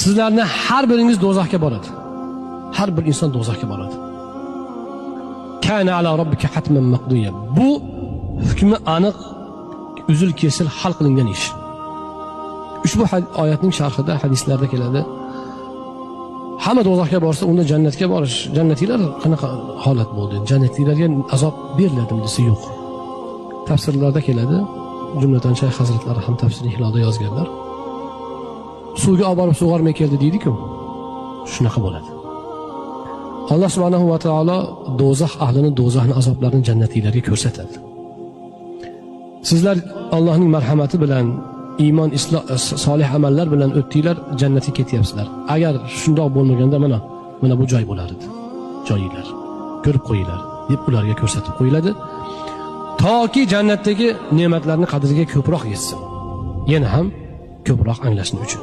Sizlarni har biringiz do'zaxga boradi. Har bir inson do'zaxga boradi. Kana ala robbika hatman maqdiya. Bu hukmi aniq, uzil kesil hal qilingan ish. Ushbu oyatning sharhida, hadislarda keladi. Hamma do'zaxga borsa, unda jannatga borish, jannatiylar qanaqa holat bo'ldi? Jannatiylarga azob beriladimi desa yo'q. Tafsirlarda keladi, jumladan Shayx hazratlari ham tafsiri Hilolda yozganlar. Suvga olib borib sug'ormay keldi deydi-ku. Shunaqa bo'ladi. Alloh subhanahu va taolo do'zax ahlini, do'zaxning azoblarini jannatiylarga ko'rsatadi. Sizlar Allohning marhamati bilan, iymon, islom, solih amallar bilan o'tdinglar, jannatga ketyapsizlar. Agar shundoq bo'lmaganda mana bu joy bo'lar edi. Joyinglar. Ko'rib qo'yinglar deb ularga ko'rsatib qo'yiladi. Toki jannatdagi ne'matlarning qadriga ko'proq yetsin. Yana ham ko'proq anglashni uchun.